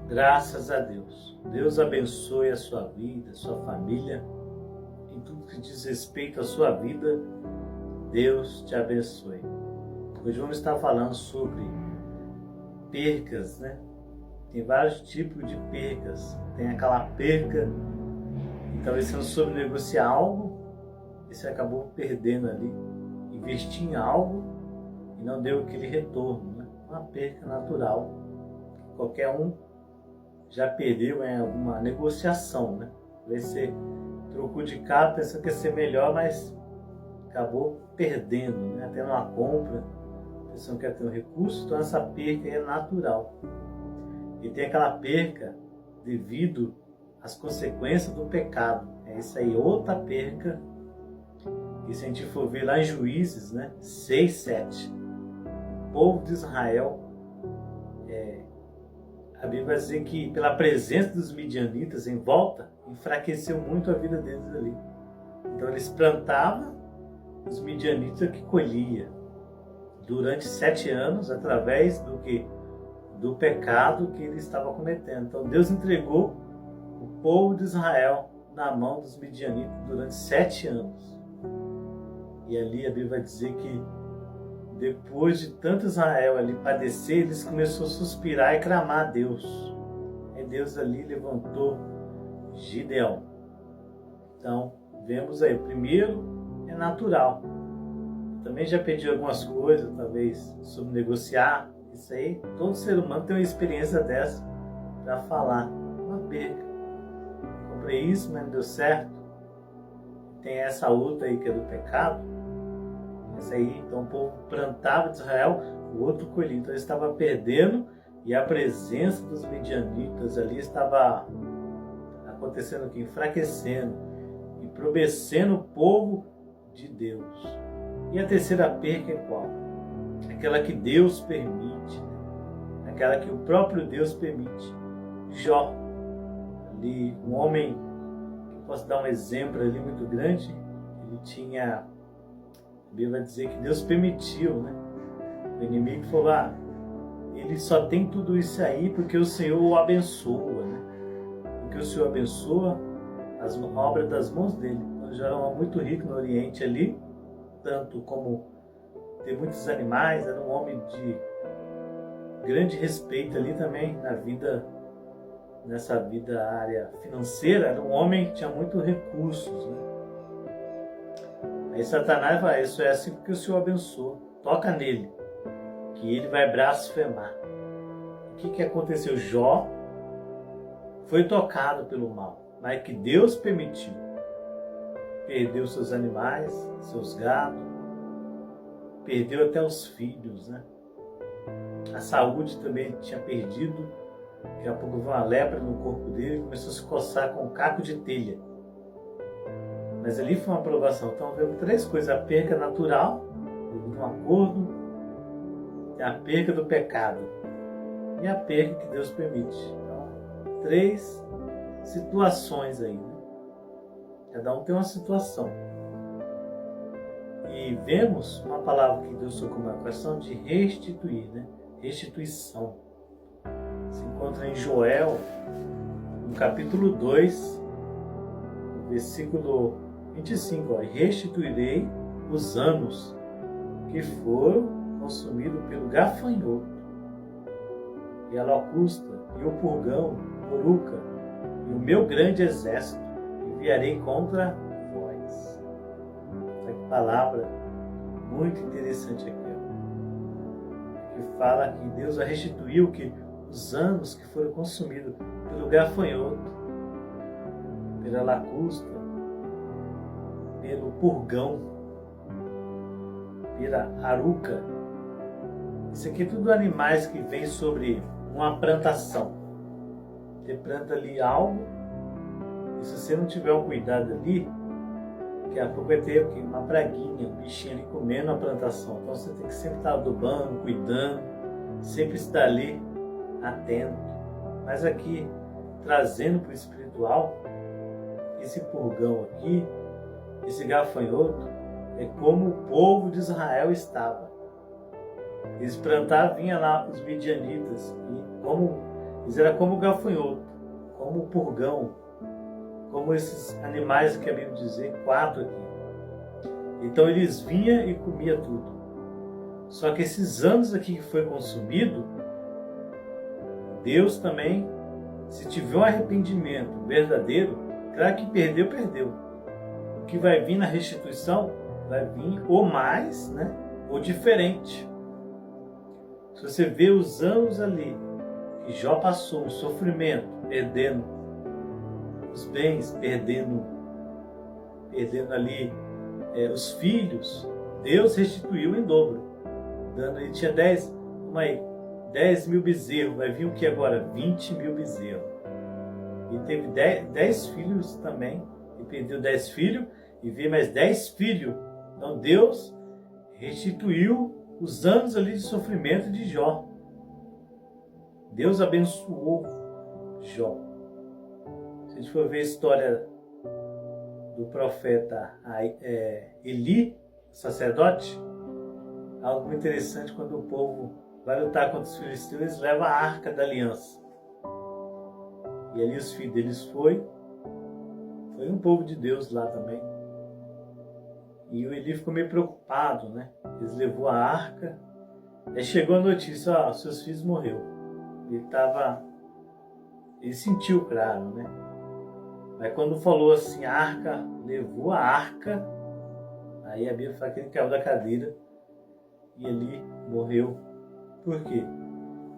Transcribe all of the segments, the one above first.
Graças a Deus. Deus abençoe a sua vida, a sua família, em tudo que diz respeito à sua vida. Deus te abençoe. Hoje vamos estar falando sobre percas, né? Tem vários tipos de percas. Tem aquela perca que talvez você não soube negociar algo e você acabou perdendo ali, investir em algo e não deu aquele retorno, né? Uma perca natural. Qualquer um já perdeu em alguma negociação, né? Você trocou de carro pensando que ia ser melhor, mas acabou perdendo, né? Até numa compra, a pessoa não quer ter um recurso, então essa perca é natural. E tem aquela perca devido às consequências do pecado. É isso aí, outra perca. E se a gente for ver lá em Juízes, né? 6, 7, o povo de Israel, a Bíblia vai dizer que pela presença dos midianitas em volta, enfraqueceu muito a vida deles ali. Então eles plantavam, os midianitas que colhia durante 7 anos, através do pecado que ele estava cometendo. Então Deus entregou o povo de Israel na mão dos midianitas durante 7 anos. E ali a Bíblia vai dizer que depois de tanto Israel ali padecer, eles começaram a suspirar e clamar a Deus. E Deus ali levantou Gideão. Então, vemos aí, o primeiro é natural. Também já pedi algumas coisas, talvez, sobre negociar. Isso aí, todo ser humano tem uma experiência dessa para falar. Uma perca. Comprei isso, mas não deu certo. Tem essa outra aí que é do pecado. Essa aí, então o povo plantava de Israel, o outro colhia. Então ele estava perdendo e a presença dos midianitas ali estava acontecendo aqui, enfraquecendo e empobrecendo o povo de Deus. E a terceira perca é qual? Aquela que Deus permite, aquela que o próprio Deus permite. Jó, ali, um homem, que posso dar um exemplo ali muito grande, ele tinha... A Bíblia vai dizer que Deus permitiu, né? O inimigo falou, ele só tem tudo isso aí porque o Senhor o abençoa, né? Porque o Senhor abençoa as obras das mãos dele. Então, já era um homem muito rico no Oriente ali, tanto como ter muitos animais, era um homem de grande respeito ali também na vida, nessa vida área financeira, era um homem que tinha muitos recursos, né? Aí Satanás vai, isso é assim porque o Senhor abençoa. Toca nele, que ele vai blasfemar. O que aconteceu? Jó foi tocado pelo mal, mas que Deus permitiu. Perdeu seus animais, seus gados, perdeu até os filhos, né? A saúde também tinha perdido. Daqui a pouco veio uma lepra no corpo dele e começou a se coçar com um caco de telha. Mas ali foi uma aprovação. Então vemos 3 coisas. A perca natural, devido a um acordo, a perca do pecado e a perca que Deus permite. Então, 3 situações aí, né? Cada um tem uma situação. E vemos uma palavra que Deus tocou no coração de restituir, né? Restituição. Se encontra em Joel, no capítulo 2, versículo 25, restituirei os anos que foram consumidos pelo gafanhoto, e a locusta, e o purgão, poruca, e o meu grande exército enviarei contra vós. Olha que palavra muito interessante aqui, que fala que Deus vai restituir o que os anos que foram consumidos pelo gafanhoto, pela lacusta, pelo purgão, pela aruca. Isso aqui é tudo animais que vêm sobre uma plantação. Você planta ali algo, e se você não tiver um cuidado ali, daqui a pouco vai ter uma praguinha, um bichinho ali comendo a plantação. Então você tem que sempre estar adubando, cuidando, sempre estar ali atento. Mas aqui, trazendo para o espiritual, esse purgão aqui, esse gafanhoto, é como o povo de Israel estava. Eles plantavam, vinha lá os midianitas, e como Eles eram como o gafanhoto, como o purgão, como esses animais que a Bíblia diz, 4 aqui. Então eles vinham e comiam tudo. Só que esses anos aqui que foi consumido, Deus também, se tiver um arrependimento verdadeiro, claro que perdeu, perdeu. O que vai vir na restituição, vai vir ou mais, né, ou diferente. Se você vê os anos ali, que Jó passou, o sofrimento, perdendo os bens, perdendo ali os filhos, Deus restituiu em dobro. Ele tinha 10 mil bezerros, vai vir o que agora? 20 mil bezerros. E teve 10 filhos também, e perdeu 10 filhos, e veio mais 10 filhos. Então Deus restituiu os anos ali de sofrimento de Jó. Deus abençoou Jó. Se a gente for ver a história do profeta Eli, sacerdote, algo muito interessante, quando o povo vai lutar contra os filisteus, eles levam a arca da aliança. E ali os filhos deles foi um povo de Deus lá também. E o Eli ficou meio preocupado, né? Eles levou a arca, aí chegou a notícia, seus filhos morreu. Ele sentiu, claro, né? Mas quando falou assim, a arca, levou a arca, aí a Bíblia fala que ele caiu da cadeira e ele morreu. Por quê?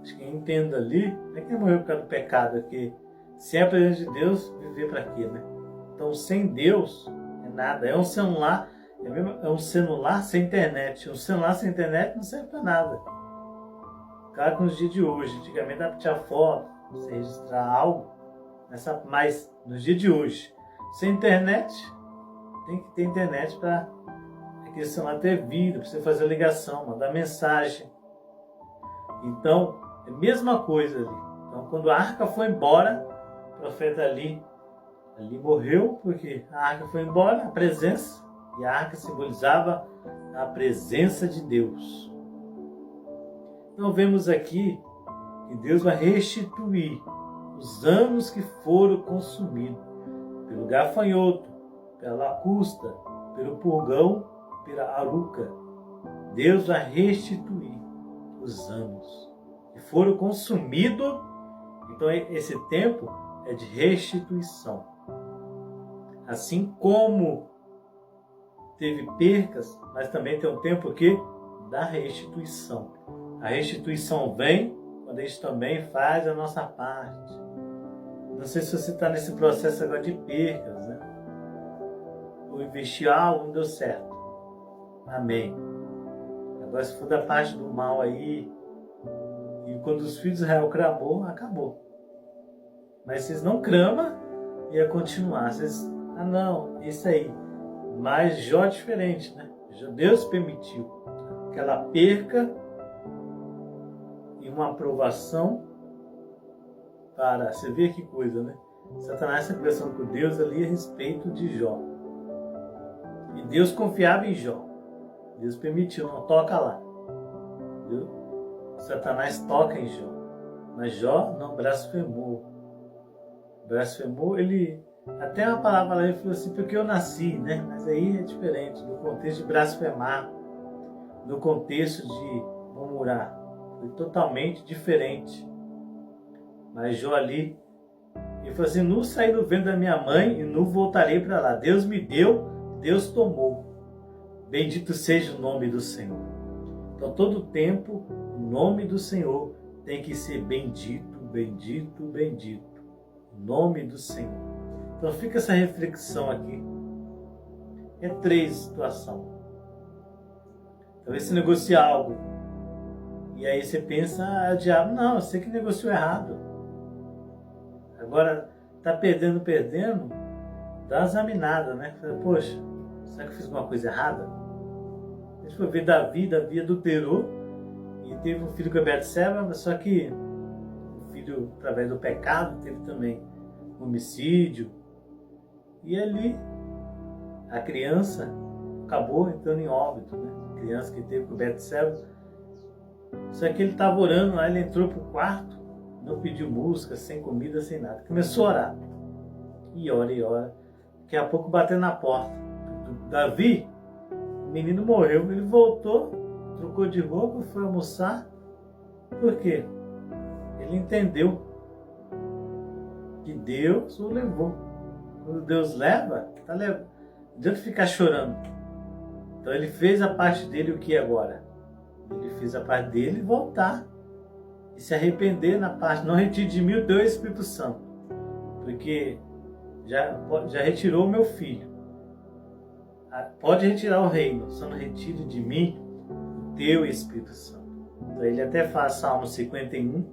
Acho que quem entenda ali, não é que ele morreu por causa do pecado, porque sem a presença de Deus, viver para quê, né? Então, sem Deus, é nada. É um celular, é um celular sem internet. Um celular sem internet não serve para nada. Claro que nos dias de hoje, antigamente dá para tirar foto, você registrar algo, mas nos dias de hoje, sem internet, tem que ter internet para aquele celular ter vida, para você fazer a ligação, mandar mensagem. Então, é a mesma coisa ali. Então, quando a arca foi embora, o profeta ali morreu, porque a arca foi embora, a presença, e a arca simbolizava a presença de Deus. Então, vemos aqui que Deus vai restituir os anos que foram consumidos pelo gafanhoto, pela lacusta, pelo purgão, pela aruca. Deus vai restituir os anos que foram consumidos. Então esse tempo é de restituição. Assim como teve percas, mas também tem um tempo que da restituição. A restituição vem quando a gente também faz a nossa parte. Não sei se você está nesse processo agora de percas, né? Ou investir algo, não deu certo. Amém. Agora, se for da parte do mal aí, e quando os filhos de Israel clamou, acabou. Mas vocês não clamam, ia continuar. Vocês, não, isso aí. Mas Jó é diferente, né? Deus permitiu aquela perca e uma aprovação para... Você vê que coisa, né? Satanás está conversando com Deus ali a respeito de Jó. E Deus confiava em Jó. Deus permitiu, não toca lá. Viu? Satanás toca em Jó. Mas Jó não blasfemou. Blasfemou, ele... Até uma palavra lá, ele falou assim, porque eu nasci, né? Mas aí é diferente, no contexto de blasfemar, no contexto de murmurar. Foi totalmente diferente. Mas Jó ali, ele falou assim, não saí do ventre da minha mãe e não voltarei para lá. Deus me deu, Deus tomou. Bendito seja o nome do Senhor. Então, todo tempo, o nome do Senhor tem que ser bendito, bendito, bendito. O nome do Senhor. Então, fica essa reflexão aqui. É 3 situações. Talvez você negocie algo. E aí você pensa, diabo, não, eu sei que negociou errado. Agora, tá perdendo, dá uma examinada, né? Poxa, será que eu fiz alguma coisa errada? A gente foi ver Davi adulterou e teve um filho com a Betseba, só que o filho, através do pecado, teve também homicídio. E ali, a criança acabou entrando em óbito, né? A criança que teve com Betseba. Só que ele estava orando lá, ele entrou pro quarto não pediu música, sem comida, sem nada. Começou a orar. E ora, e ora. Daqui a pouco bateu na porta. Davi, o menino morreu. Ele voltou, trocou de roupa, foi almoçar. Por quê? Ele entendeu que Deus o levou. Quando Deus leva, tá levando. Não adianta ficar chorando. Então ele fez a parte dele, o que agora? Ele fez a parte dele voltar e se arrepender na parte, não retire de mim o teu Espírito Santo, porque já retirou o meu filho. Pode retirar o reino, só não retire de mim o teu Espírito Santo. Então ele até faz Salmo 51,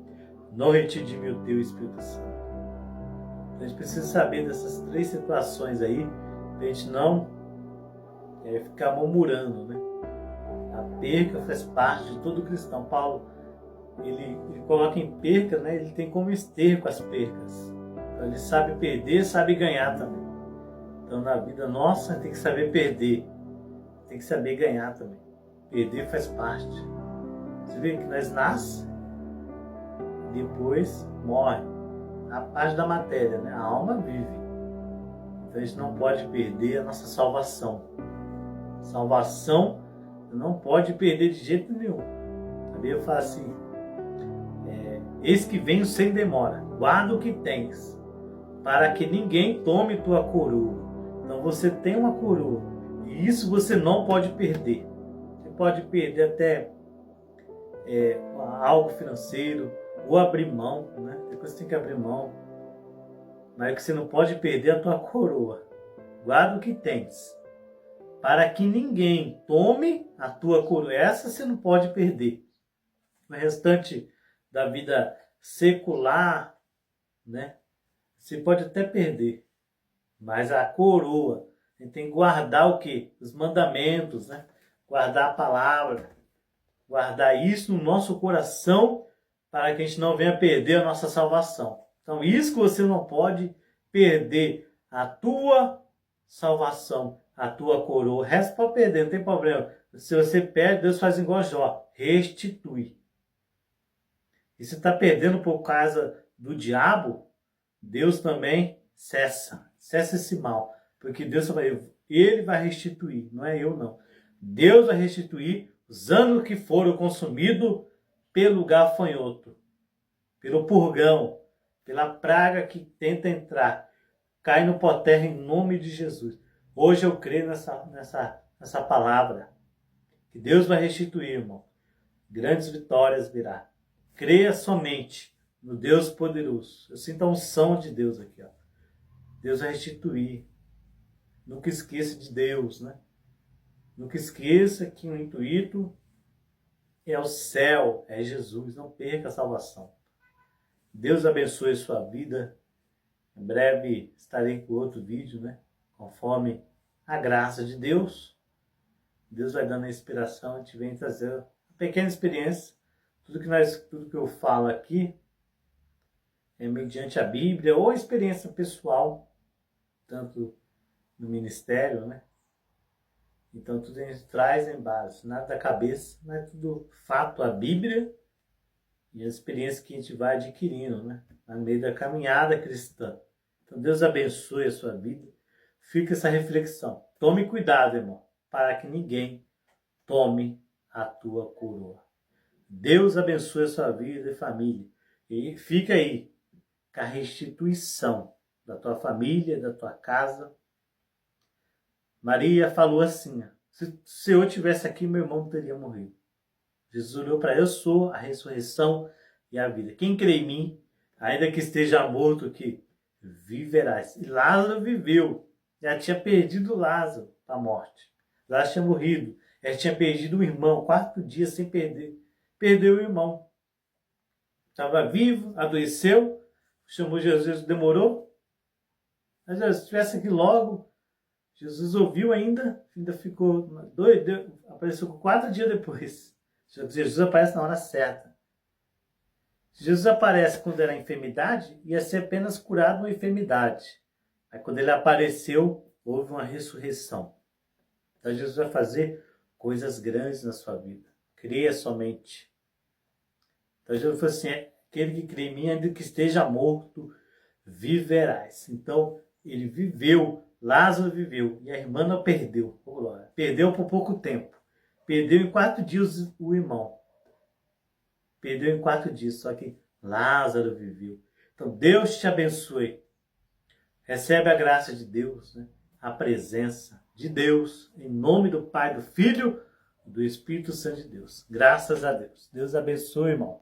não retire de mim o teu Espírito Santo. Então a gente precisa saber dessas três situações aí, para a gente não ficar murmurando, né? A perca faz parte de todo cristão. Paulo, ele coloca em perca, né? Ele tem como esterco as percas. Então, ele sabe perder, sabe ganhar também. Então na vida nossa tem que saber perder, tem que saber ganhar também. Perder faz parte. Você vê que nós nascemos, depois morre. A parte da matéria, né? A alma vive. Então a gente não pode perder a nossa salvação. Salvação não pode perder de jeito nenhum. A Bíblia fala assim: eis que venho sem demora, guarda o que tens, para que ninguém tome tua coroa. Então você tem uma coroa, e isso você não pode perder. Você pode perder até algo financeiro, ou abrir mão, né? Depois você tem que abrir mão. Mas o que você não pode perder é a tua coroa. Guarda o que tens, para que ninguém tome a tua coroa. Essa você não pode perder. O restante da vida secular, né? Você pode até perder. Mas a coroa, a gente tem que guardar o quê? Os mandamentos, né? Guardar a palavra. Guardar isso no nosso coração, para que a gente não venha perder a nossa salvação. Então, isso que você não pode perder, a tua salvação, a tua coroa. O resto pode perder, não tem problema. Se você perde, Deus faz igual Jó, restitui. E se está perdendo por causa do diabo, Deus também cessa esse mal. Porque Deus vai, ele vai restituir, não é eu não. Deus vai restituir os anos que foram consumidos pelo gafanhoto, pelo purgão, pela praga que tenta entrar. Cai no pó terra em nome de Jesus. Hoje eu creio nessa palavra, que Deus vai restituir, irmão. Grandes vitórias virá. Creia somente no Deus poderoso. Eu sinto a unção de Deus aqui, ó. Deus vai restituir. Nunca esqueça de Deus, né? Nunca esqueça que o intuito é o céu, é Jesus. Não perca a salvação. Deus abençoe a sua vida. Em breve estarei com outro vídeo, né? Conforme a graça de Deus. Deus vai dando a inspiração, a gente vem trazer uma pequena experiência. Tudo que eu falo aqui é mediante a Bíblia ou a experiência pessoal, tanto no ministério, né? Então tudo a gente traz em base, nada da cabeça, mas é tudo fato, a Bíblia e a experiência que a gente vai adquirindo, né? No meio da caminhada cristã. Então Deus abençoe a sua vida. Fica essa reflexão. Tome cuidado, irmão, para que ninguém tome a tua coroa. Deus abençoe a sua vida e família. E fica aí com a restituição da tua família, da tua casa. Maria falou assim: se eu tivesse aqui, meu irmão teria morrido. Jesus olhou para eu sou a ressurreição e a vida. Quem crê em mim, ainda que esteja morto, que viverás. E Lázaro viveu. Já tinha perdido Lázaro para a morte. Lázaro tinha morrido. Ela tinha perdido o irmão, 4 dias sem perder. Perdeu o irmão. Estava vivo, adoeceu, chamou Jesus, demorou. Mas se estivesse aqui logo, Jesus ouviu ainda ficou doido, apareceu 4 dias depois. Jesus aparece na hora certa. Se Jesus aparece quando era enfermidade, ia ser apenas curado uma enfermidade. Aí quando ele apareceu, houve uma ressurreição. Então Jesus vai fazer coisas grandes na sua vida. Creia somente. Então Jesus falou assim, aquele que crê em mim, ainda que esteja morto, viverás. Então, ele viveu, Lázaro viveu, e a irmã não perdeu. Oh, glória. Perdeu por pouco tempo. Perdeu em 4 dias o irmão. Perdeu em 4 dias, só que Lázaro viveu. Então, Deus te abençoe. Recebe a graça de Deus, né? A presença de Deus, em nome do Pai, do Filho e do Espírito Santo de Deus. Graças a Deus. Deus abençoe, irmão.